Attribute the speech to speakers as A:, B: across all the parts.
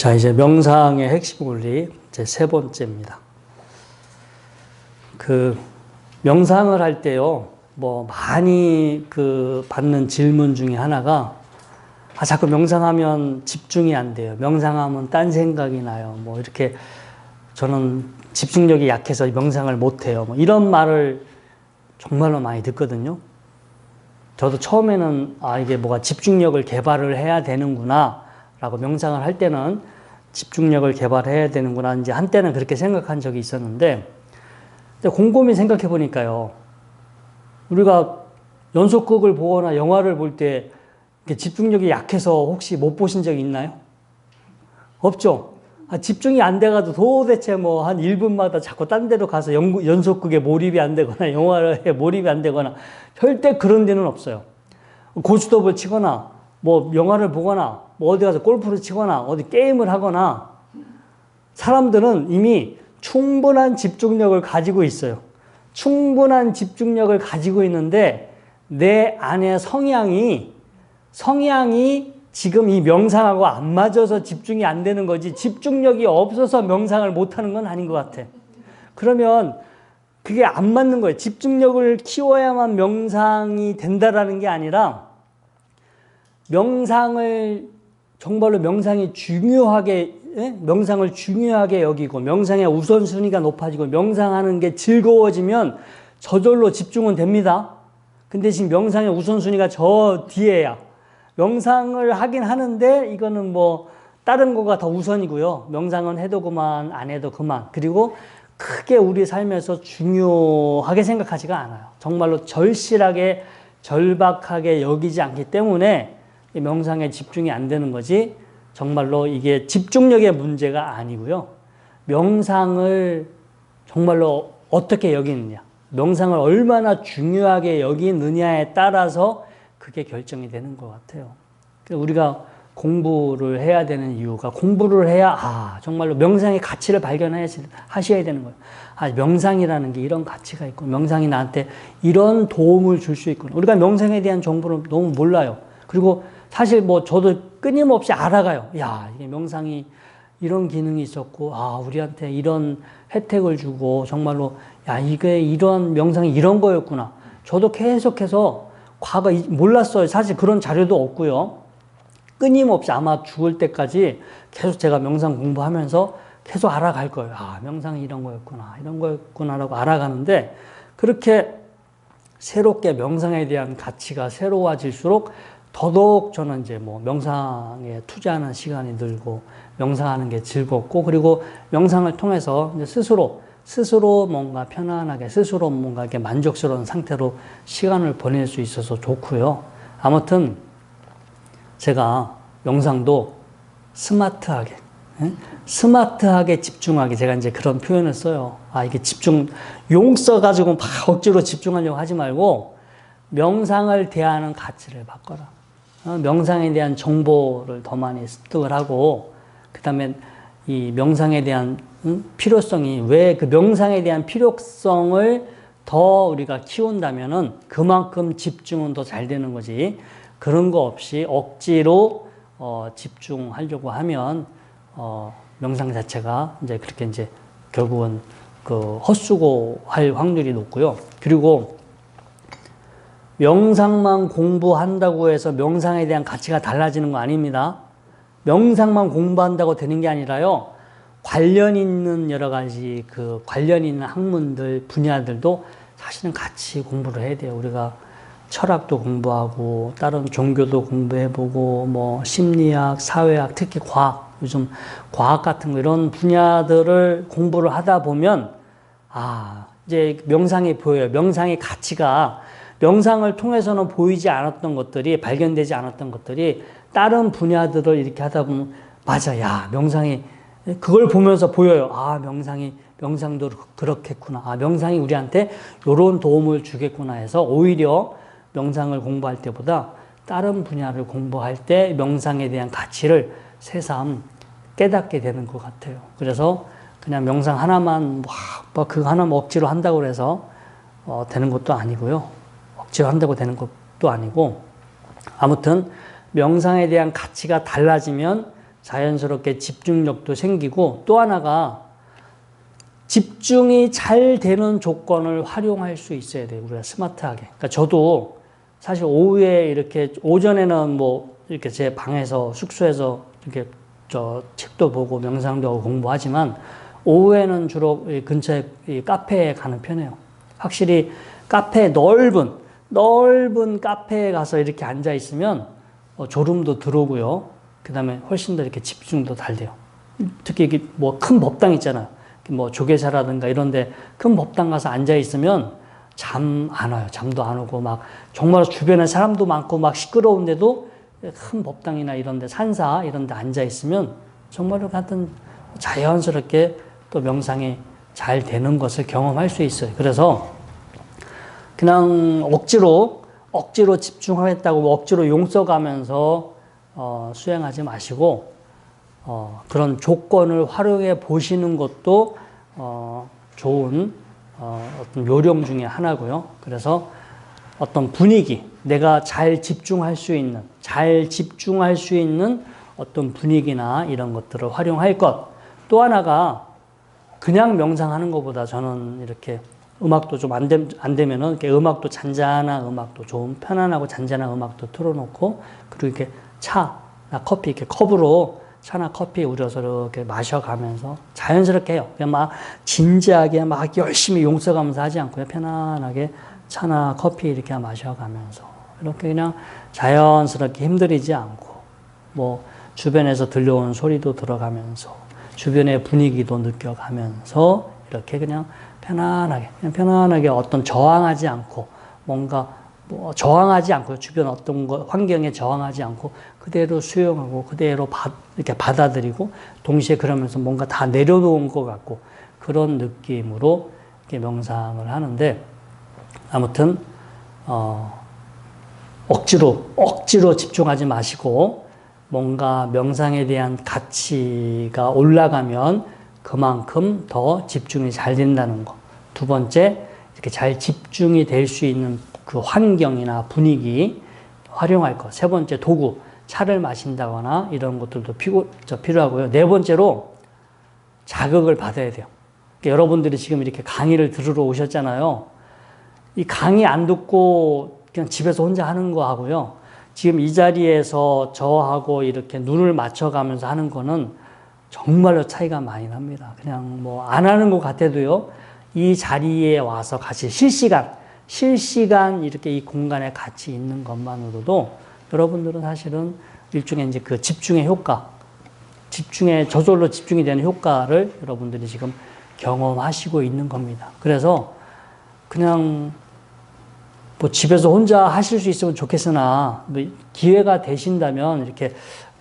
A: 자, 이제 명상의 핵심 원리 제 세 번째입니다. 명상을 할 때요, 많이 받는 질문 중에 하나가, 자꾸 명상하면 집중이 안 돼요. 명상하면 딴 생각이 나요. 이렇게 저는 집중력이 약해서 명상을 못 해요. 이런 말을 정말로 많이 듣거든요. 저도 처음에는, 이게 뭐가 집중력을 개발을 해야 되는구나, 라고 명상을 할 때는 집중력을 개발해야 되는구나, 이제 한때는 그렇게 생각한 적이 있었는데, 곰곰이 생각해 보니까요, 우리가 연속극을 보거나 영화를 볼 때 집중력이 약해서 혹시 못 보신 적이 있나요? 없죠? 집중이 안 돼가지고 도대체 한 1분마다 자꾸 딴 데로 가서 연속극에 몰입이 안 되거나 영화에 몰입이 안 되거나 절대 그런 데는 없어요. 고스톱을 치거나 영화를 보거나 어디 가서 골프를 치거나 어디 게임을 하거나 사람들은 이미 충분한 집중력을 가지고 있어요. 충분한 집중력을 가지고 있는데 내 안의 성향이 지금 이 명상하고 안 맞아서 집중이 안 되는 거지, 집중력이 없어서 명상을 못 하는 건 아닌 것 같아. 그러면 그게 안 맞는 거예요. 집중력을 키워야만 명상이 된다라는 게 아니라, 정말로 명상을 중요하게 여기고, 명상의 우선순위가 높아지고, 명상하는 게 즐거워지면 저절로 집중은 됩니다. 근데 지금 명상의 우선순위가 저 뒤에야. 명상을 하긴 하는데, 이거는 다른 거가 더 우선이고요. 명상은 해도 그만, 안 해도 그만. 그리고 크게 우리 삶에서 중요하게 생각하지가 않아요. 정말로 절실하게, 절박하게 여기지 않기 때문에 이 명상에 집중이 안 되는 거지, 정말로 이게 집중력의 문제가 아니고요. 명상을 정말로 어떻게 여기느냐, 명상을 얼마나 중요하게 여기느냐에 따라서 그게 결정이 되는 것 같아요. 우리가 공부를 해야 되는 이유가, 공부를 해야 정말로 명상의 가치를 발견하셔야 되는 거예요. 명상이라는 게 이런 가치가 있고, 명상이 나한테 이런 도움을 줄 수 있구나. 우리가 명상에 대한 정보를 너무 몰라요. 그리고 사실 저도 끊임없이 알아가요. 이게 명상이 이런 기능이 있었고, 우리한테 이런 혜택을 주고, 정말로 이게 이런 명상이 이런 거였구나. 저도 계속해서 과거 몰랐어요. 사실 그런 자료도 없고요. 끊임없이 아마 죽을 때까지 계속 제가 명상 공부하면서 계속 알아갈 거예요. 명상이 이런 거였구나라고 알아가는데, 그렇게 새롭게 명상에 대한 가치가 새로워질수록 더더욱 저는 이제 명상에 투자하는 시간이 늘고, 명상하는 게 즐겁고, 그리고 명상을 통해서 이제 스스로 뭔가 편안하게, 스스로 뭔가 이렇게 만족스러운 상태로 시간을 보낼 수 있어서 좋고요. 아무튼 제가 명상도 스마트하게 집중하게, 제가 이제 그런 표현을 써요. 이게 용 써가지고 막 억지로 집중하려고 하지 말고, 명상을 대하는 가치를 바꿔라. 명상에 대한 정보를 더 많이 습득을 하고, 그 다음에 이 명상에 대한 필요성이, 왜 그 명상에 대한 필요성을 더 우리가 키운다면은 그만큼 집중은 더 잘 되는 거지. 그런 거 없이 억지로 집중하려고 하면 명상 자체가 이제 그렇게 이제 결국은 헛수고할 확률이 높고요. 그리고 명상만 공부한다고 해서 명상에 대한 가치가 달라지는 거 아닙니다. 명상만 공부한다고 되는 게 아니라요, 관련 있는 여러 가지 관련 있는 학문들, 분야들도 사실은 같이 공부를 해야 돼요. 우리가 철학도 공부하고, 다른 종교도 공부해보고, 심리학, 사회학, 특히 과학, 요즘 과학 같은 거, 이런 분야들을 공부를 하다 보면, 이제 명상이 보여요. 명상의 가치가, 명상을 통해서는 보이지 않았던 것들이, 발견되지 않았던 것들이 다른 분야들을 이렇게 하다 보면, 맞아, 명상이, 그걸 보면서 보여요. 명상도 그렇겠구나. 명상이 우리한테 이런 도움을 주겠구나 해서, 오히려 명상을 공부할 때보다 다른 분야를 공부할 때 명상에 대한 가치를 새삼 깨닫게 되는 것 같아요. 그래서 그냥 명상 하나만, 그거 하나만 억지로 한다고 해서 되는 것도 아니고요. 억지로 한다고 되는 것도 아니고, 아무튼 명상에 대한 가치가 달라지면 자연스럽게 집중력도 생기고 또 하나가 집중이 잘 되는 조건을 활용할 수 있어야 돼요. 우리가 스마트하게. 그러니까 저도 사실 오후에 이렇게 오전에는 뭐 이렇게 제 방에서 숙소에서 이렇게 저 책도 보고 명상도 하고 공부하지만 오후에는 주로 근처에 카페에 가는 편이에요. 확실히 카페 넓은 카페에 가서 이렇게 앉아 있으면 졸음도 들어오고요. 그 다음에 훨씬 더 이렇게 집중도 잘 돼요. 특히 이게 뭐 큰 법당 있잖아요. 뭐 조계사라든가 이런데 큰 법당 가서 앉아 있으면 잠 안 와요. 잠도 안 오고 막 정말 주변에 사람도 많고 막 시끄러운데도 큰 법당이나 이런데 산사 이런데 앉아 있으면 정말로 같은 자연스럽게 또 명상이 잘 되는 것을 경험할 수 있어요. 그래서 그냥 억지로 집중하겠다고 억지로 용 써가면서 수행하지 마시고 그런 조건을 활용해 보시는 것도 좋은 어떤 요령 중에 하나고요. 그래서 어떤 분위기, 내가 잘 집중할 수 있는 어떤 분위기나 이런 것들을 활용할 것. 또 하나가 그냥 명상하는 것보다 저는 이렇게 음악도 좀 안 되면은 이렇게 음악도 잔잔한 음악도 좀 편안하고 잔잔한 음악도 틀어놓고 그리고 이렇게 차나 커피 이렇게 컵으로 차나 커피 우려서 이렇게 마셔가면서 자연스럽게 해요. 그냥 막 진지하게 막 열심히 용 써가면서 하지 않고요. 편안하게 차나 커피 이렇게 마셔가면서 이렇게 그냥 자연스럽게 힘들이지 않고 뭐 주변에서 들려오는 소리도 들어가면서 주변의 분위기도 느껴가면서 이렇게 그냥 편안하게 어떤 저항하지 않고 뭔가 뭐 저항하지 않고 주변 어떤 환경에 저항하지 않고 그대로 수용하고 그대로 이렇게 받아들이고 동시에 그러면서 뭔가 다 내려놓은 것 같고 그런 느낌으로 이렇게 명상을 하는데 아무튼 억지로 집중하지 마시고 뭔가 명상에 대한 가치가 올라가면 그만큼 더 집중이 잘 된다는 거. 두 번째, 이렇게 잘 집중이 될 수 있는 그 환경이나 분위기 활용할 것. 세 번째, 도구. 차를 마신다거나 이런 것들도 필요하고요. 네 번째로 자극을 받아야 돼요. 그러니까 여러분들이 지금 이렇게 강의를 들으러 오셨잖아요. 이 강의 안 듣고 그냥 집에서 혼자 하는 거 하고요. 지금 이 자리에서 저하고 이렇게 눈을 맞춰가면서 하는 거는 정말로 차이가 많이 납니다. 그냥 뭐 안 하는 것 같아도요. 이 자리에 와서 같이 실시간 이렇게 이 공간에 같이 있는 것만으로도 여러분들은 사실은 일종의 이제 그 집중의 효과, 저절로 집중이 되는 효과를 여러분들이 지금 경험하시고 있는 겁니다. 그래서 그냥 뭐 집에서 혼자 하실 수 있으면 좋겠으나 뭐 기회가 되신다면 이렇게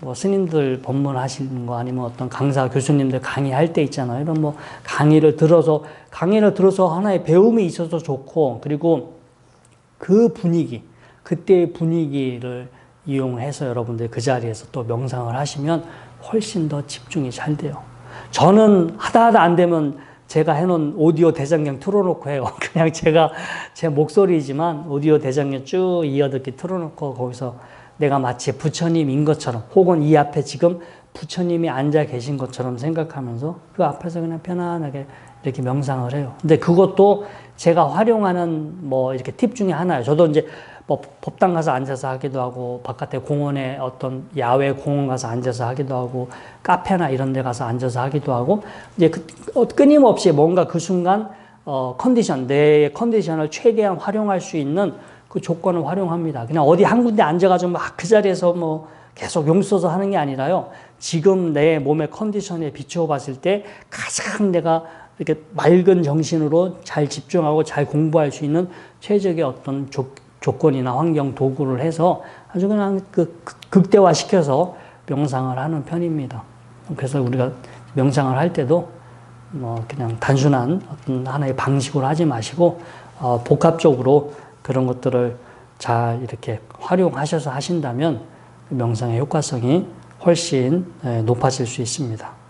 A: 뭐 스님들 법문하시는 거 아니면 어떤 강사 교수님들 강의할 때 있잖아요. 이런 뭐 강의를 들어서 하나의 배움이 있어서 좋고 그리고 그 분위기, 그때의 분위기를 이용해서 여러분들 그 자리에서 또 명상을 하시면 훨씬 더 집중이 잘 돼요. 저는 하다 안 되면 제가 해놓은 오디오 대장경 틀어놓고 해요. 그냥 제 목소리지만 오디오 대장경 쭉 이어듣기 틀어놓고 거기서 내가 마치 부처님인 것처럼 혹은 이 앞에 지금 부처님이 앉아 계신 것처럼 생각하면서 그 앞에서 그냥 편안하게 이렇게 명상을 해요. 근데 그것도 제가 활용하는 뭐 이렇게 팁 중에 하나예요. 저도 이제 뭐 법당 가서 앉아서 하기도 하고 바깥에 공원에 어떤 야외 공원 가서 앉아서 하기도 하고 카페나 이런 데 가서 앉아서 하기도 하고 이제 끊임없이 뭔가 그 순간 내 컨디션을 최대한 활용할 수 있는 그 조건을 활용합니다. 그냥 어디 한 군데 앉아가지고 막 그 자리에서 뭐 계속 용 써서 하는 게 아니라요. 지금 내 몸의 컨디션에 비추어 봤을 때 가장 내가 이렇게 맑은 정신으로 잘 집중하고 잘 공부할 수 있는 최적의 어떤 조건이나 환경 도구를 해서 아주 그냥 극대화시켜서 명상을 하는 편입니다. 그래서 우리가 명상을 할 때도 뭐 그냥 단순한 어떤 하나의 방식으로 하지 마시고 복합적으로 그런 것들을 잘 이렇게 활용하셔서 하신다면 명상의 효과성이 훨씬 높아질 수 있습니다.